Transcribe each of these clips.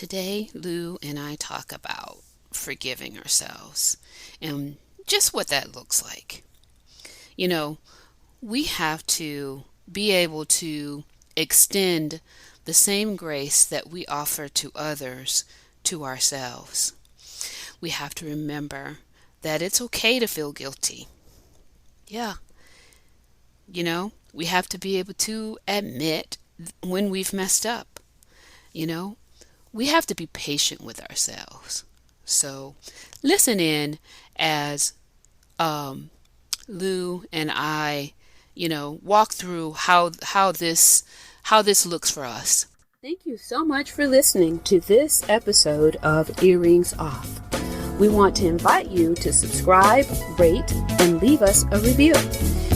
Today, Lou and I talk about forgiving ourselves and just what that looks like. You know, we have to be able to extend the same grace that we offer to others to ourselves. We have to remember that it's okay to feel guilty. Yeah, we have to be able to admit when we've messed up. You know, we have to be patient with ourselves. So, listen in as um, Lou and I, walk through how this looks for us. Thank you so much for listening to this episode of Earrings Off. We want to invite you to subscribe, rate, and leave us a review.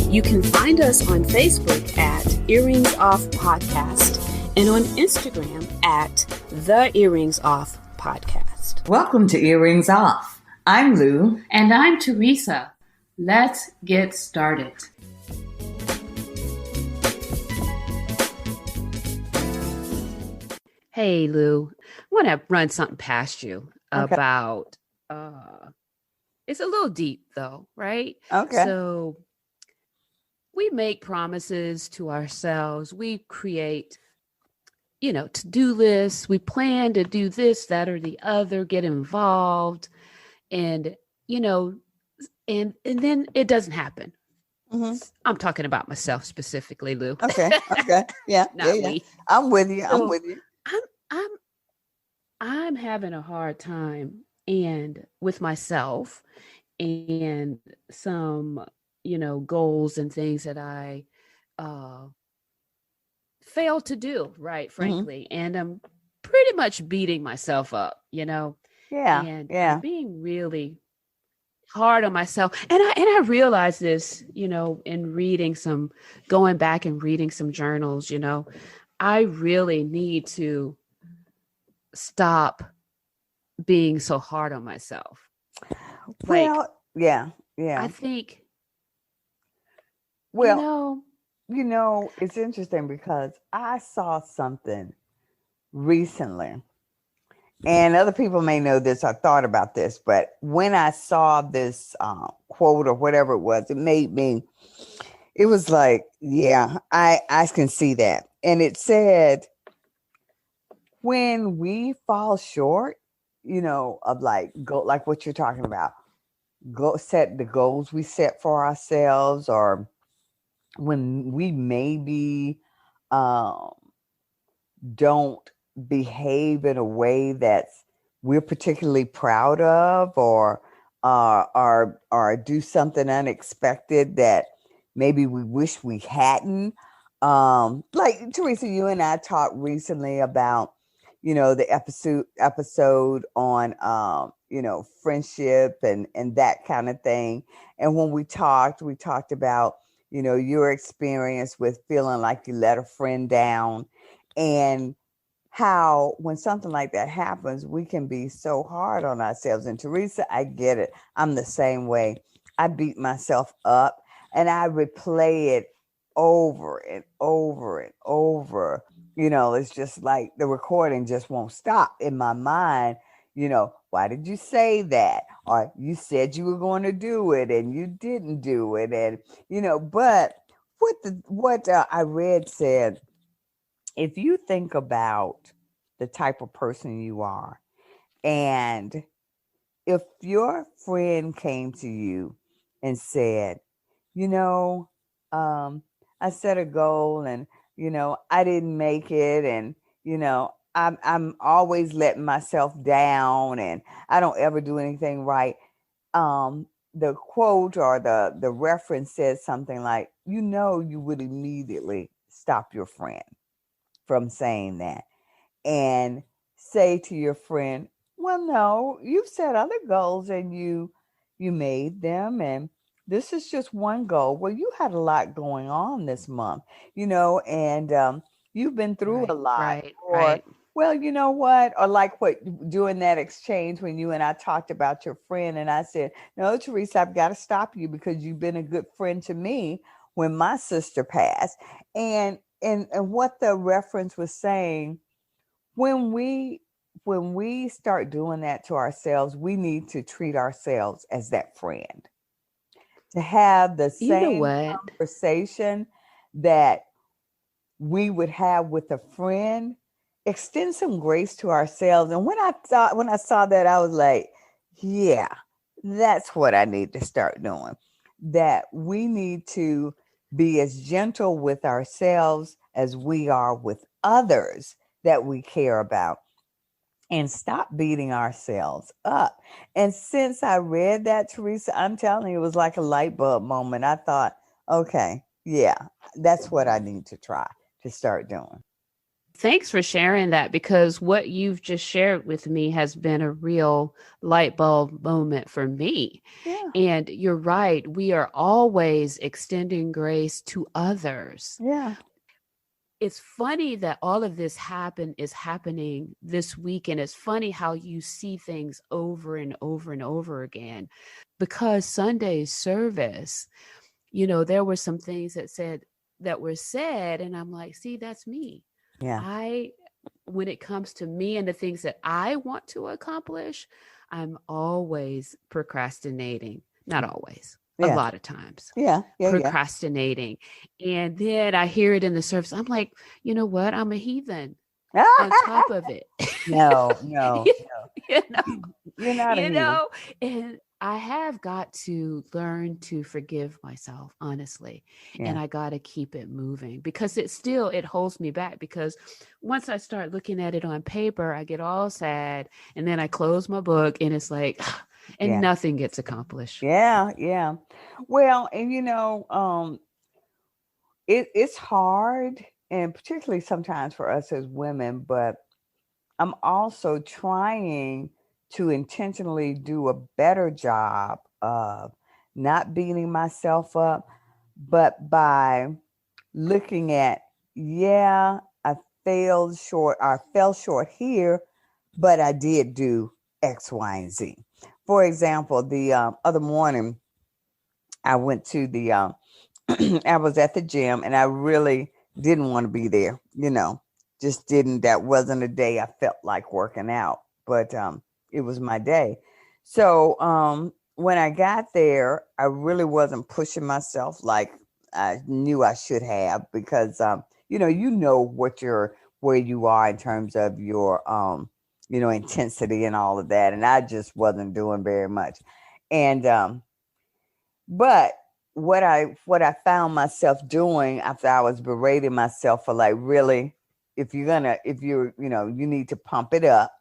You can find us on Facebook at Earrings Off Podcast and on Instagram at The Earrings Off Podcast. Welcome to Earrings Off. I'm Lou. And I'm Teresa. Let's get started. Hey, Lou, I want to run something past you about, it's a little deep though, right? Okay. So we make promises to ourselves. We create, to-do lists. We plan to do this, that, or the other, get involved. And, and then it doesn't happen. Mm-hmm. I'm talking about myself specifically, Lou. Okay. Yeah. Not yeah. me. I'm with you. So, I'm with you. I'm having a hard time and with myself and some, goals and things that I failed to do, right, frankly. And I'm pretty much beating myself up, Yeah. and Yeah. I'm being really hard on myself. And I realized this, in going back and reading some journals, I really need to stop being so hard on myself. Well, yeah. I think, Well, it's interesting because I saw something recently, and other people may know this or thought about this, but when I saw this quote or whatever it was, it was like, yeah, I can see that. And it said, when we fall short, of like what you're talking about, set the goals we set for ourselves, or when we maybe don't behave in a way that we're particularly proud of, or do something unexpected that maybe we wish we hadn't. Like Teresa, you and I talked recently about, the episode on friendship and that kind of thing. And when we talked about, your experience with feeling like you let a friend down, and how when something like that happens, we can be so hard on ourselves. And Teresa, I get it. I'm the same way. I beat myself up and I replay it over and over and over. It's just like the recording just won't stop in my mind. Why did you say that? Or you said you were going to do it and you didn't do it. And, but what I read said, if you think about the type of person you are, and if your friend came to you and said, you know, I set a goal and, I didn't make it. And, I'm always letting myself down and I don't ever do anything right. The quote or the reference says something like, you would immediately stop your friend from saying that and say to your friend, well, no, you've set other goals and you made them, and this is just one goal. Well, you had a lot going on this month, and you've been through a lot. Right. Well, you know what? Or like what during that exchange when you and I talked about your friend, and I said, no, Teresa, I've got to stop you because you've been a good friend to me when my sister passed. And what the reference was saying, when we when we start doing that to ourselves, we need to treat ourselves as that friend, to have the You know same what? conversation that we would have with a friend. Extend some grace to ourselves. And when I saw that, I was like, yeah, that's what I need to start doing. That we need to be as gentle with ourselves as we are with others that we care about, and stop beating ourselves up. And since I read that, Teresa, I'm telling you, it was like a light bulb moment. I thought, okay, yeah, that's what I need to try to start doing. Thanks for sharing that, because what you've just shared with me has been a real light bulb moment for me. Yeah, And you're right, we are always extending grace to others. yeah, It's funny that all of this is happening this week, and it's funny how you see things over and over and over again, because Sunday's service, there were some things that were said, and I'm like, see, that's me. yeah, I When it comes to me and the things that I want to accomplish, I'm always procrastinating. Not always, a yeah, lot of times yeah, yeah, yeah. procrastinating. And then I hear it in the service. I'm like, you know what? I'm a heathen on top of it. No, no, you, you know, you're not a you heathen. know, and I have got to learn to forgive myself, honestly. And Yeah, I got to keep it moving, because it holds me back, because once I start looking at it on paper, I get all sad, and then I close my book and it's like and yeah, nothing gets accomplished. yeah, yeah. Well, and it's hard, and particularly sometimes for us as women, but I'm also trying to intentionally do a better job of not beating myself up, but by looking at, yeah, I failed short, I fell short here, but I did do X, Y, and Z. For example, the other morning, I went to the I was at the gym, and I really didn't want to be there, just didn't. That wasn't a day I felt like working out, but it was my day. So when I got there, I really wasn't pushing myself like I knew I should have, because what you're where you are in terms of your intensity and all of that, and I just wasn't doing very much. And but what I found myself doing after I was berating myself for, like, really, if you're you need to pump it up,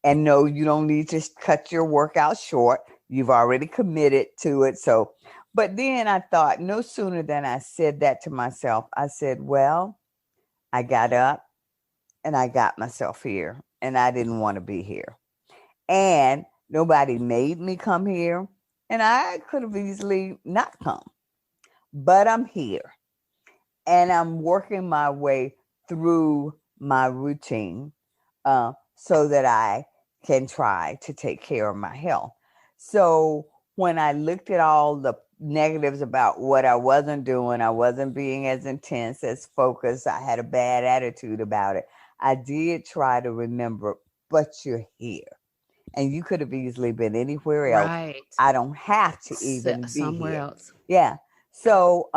and no, you don't need to cut your workout short. You've already committed to it. So, but then I thought, no sooner than I said that to myself, I said, well, I got up and I got myself here, and I didn't want to be here, and nobody made me come here, and I could have easily not come, but I'm here, and I'm working my way through my routine, so that I can try to take care of my health. So when I looked at all the negatives about what I wasn't doing, I wasn't being as intense, as focused, I had a bad attitude about it. I did try to remember, but you're here, and you could have easily been anywhere else. Right. I don't have to even be Somewhere here. else. Yeah. So,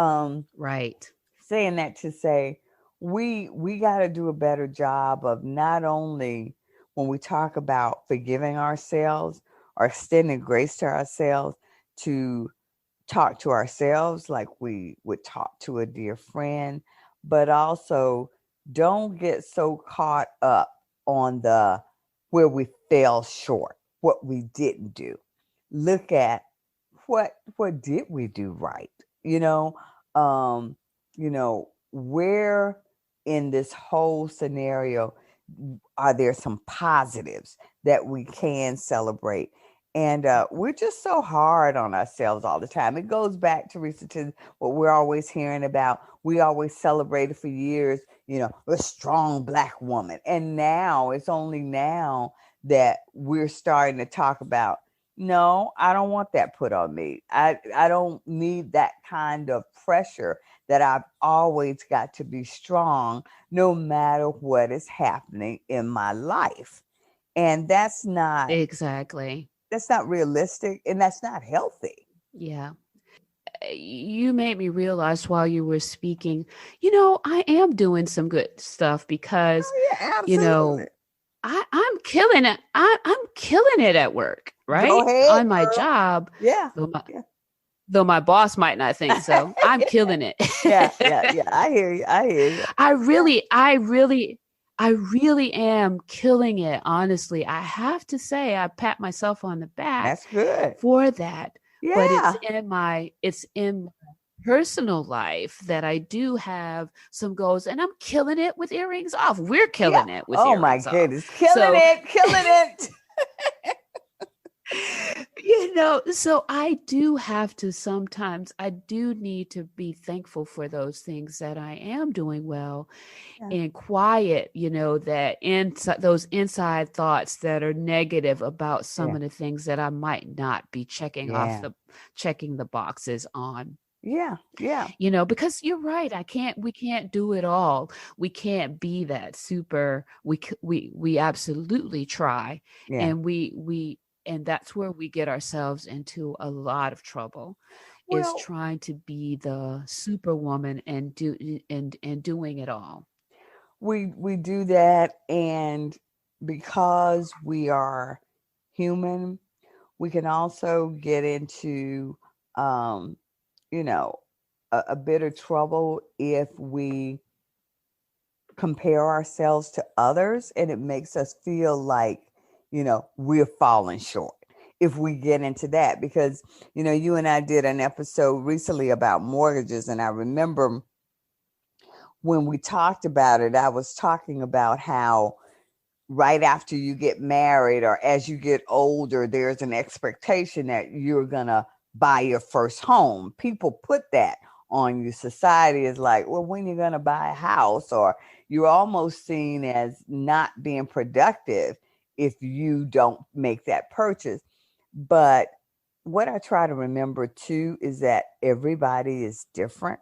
Right. saying that to say, we got to do a better job of, not only when we talk about forgiving ourselves or extending grace to ourselves, to talk to ourselves like we would talk to a dear friend, but also don't get so caught up on the where we fell short, what we didn't do. Look at what did we do right? You know, um, where in this whole scenario are there some positives that we can celebrate? And we're just so hard on ourselves all the time. It goes back, Teresa, to what we're always hearing about. We always celebrated for years, a strong Black woman. And now, it's only now that we're starting to talk about, no, I don't want that put on me. I don't need that kind of pressure, that I've always got to be strong no matter what is happening in my life. And Exactly. that's not realistic, and that's not healthy. Yeah. You made me realize while you were speaking, I am doing some good stuff because, Oh yeah, you absolutely. know, I'm killing it. I'm killing it at work, Go right? ahead, On my girl. job, Yeah. though my Yeah. though my boss might not think so. I'm killing it. Yeah, yeah, yeah. I hear you. I hear you. I Yeah, really, I really, I really am killing it. Honestly, I have to say, I pat myself on the back that's good. for that. But Yeah, it's in my personal life that I do have some goals, and I'm killing it with earrings off. We're yeah. killing it with Oh my earrings off. goodness, killing So it, killing it. so I do have to sometimes, I do need to be thankful for those things that I am doing well Yeah, and quiet, that inside those inside thoughts that are negative about some yeah, of the things that I might not be yeah, checking the boxes on. yeah, yeah, Because you're right, we can't do it all. We can't be that super. We absolutely try, yeah. and and that's where we get ourselves into a lot of trouble, is Well, trying to be the superwoman and doing it all. we do that, and because we are human, we can also get into um, you know, a bit of trouble if we compare ourselves to others, and it makes us feel like, we're falling short if we get into that. Because, you and I did an episode recently about mortgages, and I remember when we talked about it, I was talking about how right after you get married or as you get older, there's an expectation that you're going to buy your first home. People put that on you. Society is like, well, when you're going to buy a house, or you're almost seen as not being productive if you don't make that purchase. But what I try to remember too is that everybody is different,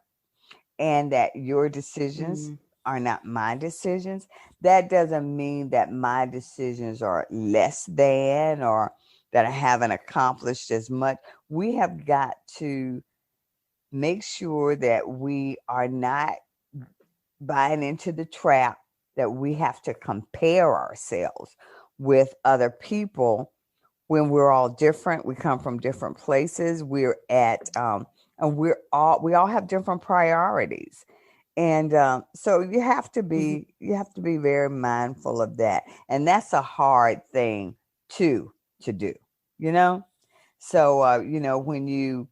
and that your decisions Mm, are not my decisions. That doesn't mean that my decisions are less than, or that I haven't accomplished as much. We have got to make sure that we are not buying into the trap that we have to compare ourselves with other people when we're all different. We come from different places. And we all have different priorities. And so mhm, you have to be very mindful of that. And that's a hard thing to do, you know? So, when you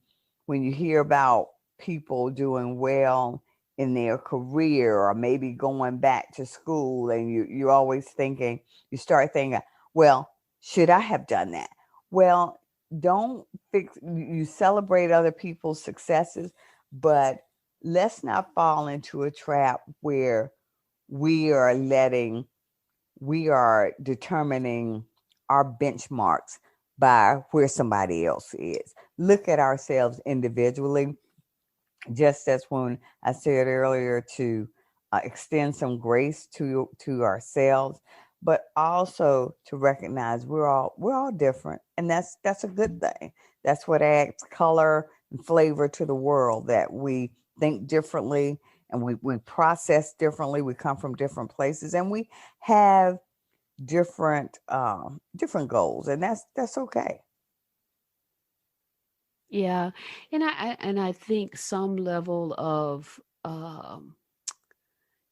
hear about people doing well in their career, or maybe going back to school, and you're always thinking, you start thinking, well, should I have done that? Well, don't fix, you celebrate other people's successes, but let's not fall into a trap where we are letting we are determining our benchmarks by where somebody else is. Look at ourselves individually, just as when I said earlier to extend some grace to ourselves, but also to recognize we're all different, and that's a good thing. That's what adds color and flavor to the world, that we think differently, and we process differently. We come from different places, and we have different goals, and that's okay. yeah, and I think some level of,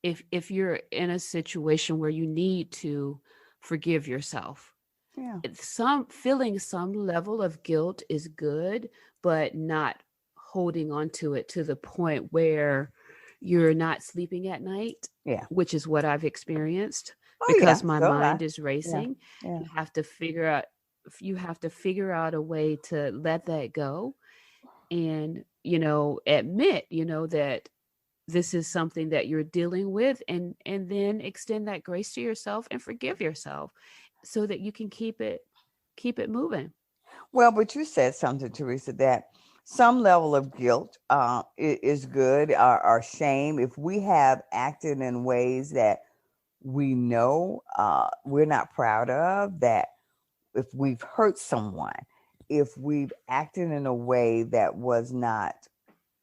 if you're in a situation where you need to forgive yourself, Yeah, some feeling some level of guilt is good, but not holding on to it to the point where you're not sleeping at night, yeah. which is what I've experienced Oh yeah, because my so I mind is yeah, racing. yeah. You have to figure out you have to figure out a way to let that go, and admit that this is something that you're dealing with, and then extend that grace to yourself and forgive yourself so that you can keep it moving. Well, but you said something, Teresa, that some level of guilt is good, or shame, if we have acted in ways that we know we're not proud of, that if we've hurt someone, if we've acted in a way that was not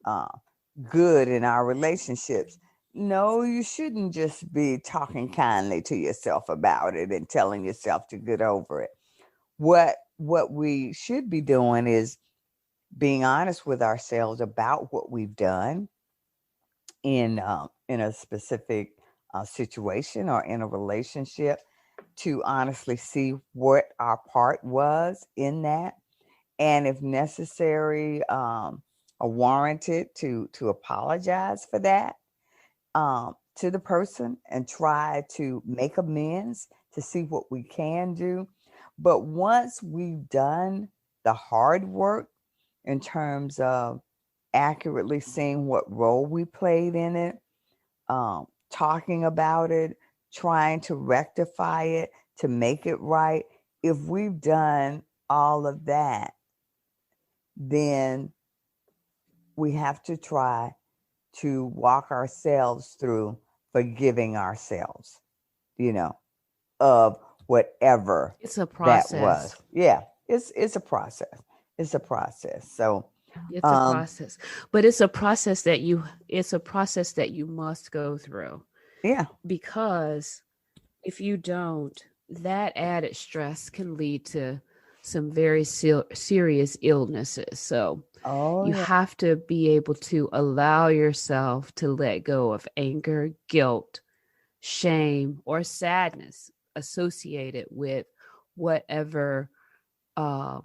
uh, good in our relationships, no, you shouldn't just be talking kindly to yourself about it and telling yourself to get over it. What we should be doing is being honest with ourselves about what we've done in a specific situation or in a relationship, to honestly see what our part was in that, and if necessary, or warranted, to apologize for that, to the person, and try to make amends to see what we can do. But once we've done the hard work in terms of accurately seeing what role we played in it, talking about it, trying to rectify it, to make it right, if we've done all of that, then we have to try to walk ourselves through forgiving ourselves, you know, of whatever It's a that process. was. Yeah, it's a process. It's a process. So, It's a um, process. But it's a process that you must go through, yeah. because if you don't, that added stress can lead to some very serious illnesses. So Oh you yeah. have to be able to allow yourself to let go of anger, guilt, shame, or sadness associated with whatever uh,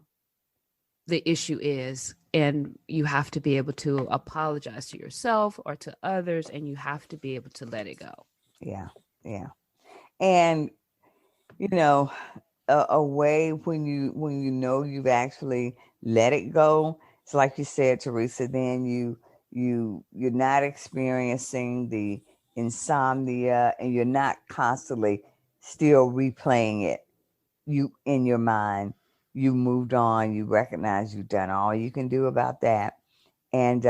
the issue is. And you have to be able to apologize to yourself or to others, and you have to be able to let it go. Yeah. Yeah. And you know, a way when you know you've actually let it go. It's like you said, Teresa. Then you're not experiencing the insomnia, and you're not constantly still replaying it. You in your mind, you moved on. You recognize you've done all you can do about that, and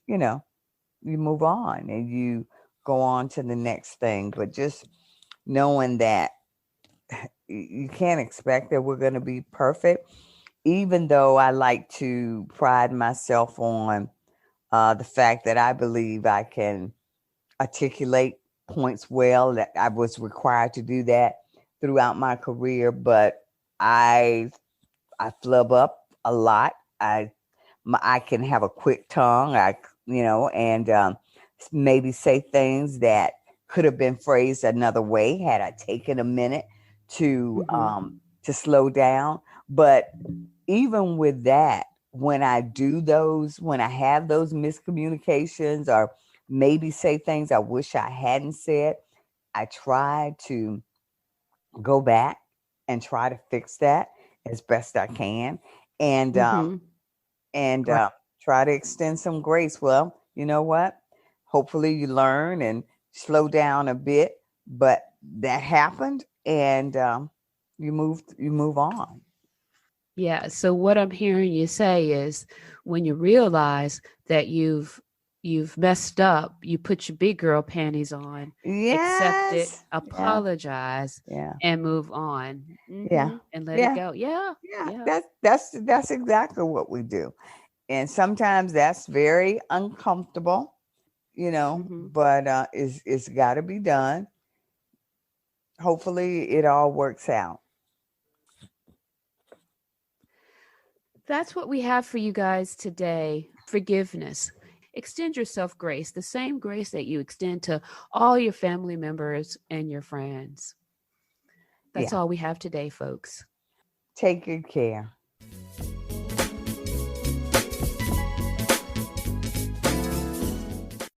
you know, you move on and you go on to the next thing. But just knowing that you can't expect that we're going to be perfect, even though I like to pride myself on the fact that I believe I can articulate points well, that I was required to do that throughout my career. But I I flub up a lot. I can have a quick tongue. And maybe say things that could have been phrased another way had I taken a minute Mm-hmm. to slow down. But even with that, when I have those miscommunications, or maybe say things I wish I hadn't said, I try to go back and try to fix that as best I can, and Mm-hmm. and Right. try to extend some grace. Well, you know what? Hopefully, you learn and slow down a bit. But that happened, and you move on. Yeah. So what I'm hearing you say is, when you realize that you've messed up, you put your big girl panties on, accept it, Yes. Yeah. apologize, Yeah. and move on. Yeah. And let it Yeah. go. Yeah. Yeah. Yeah. That's exactly what we do. And sometimes that's very uncomfortable, Mm-hmm. but it's got to be done. Hopefully, it all works out. That's what we have for you guys today. Forgiveness. Extend yourself grace, the same grace that you extend to all your family members and your friends. That's Yeah. all we have today, folks. Take good care.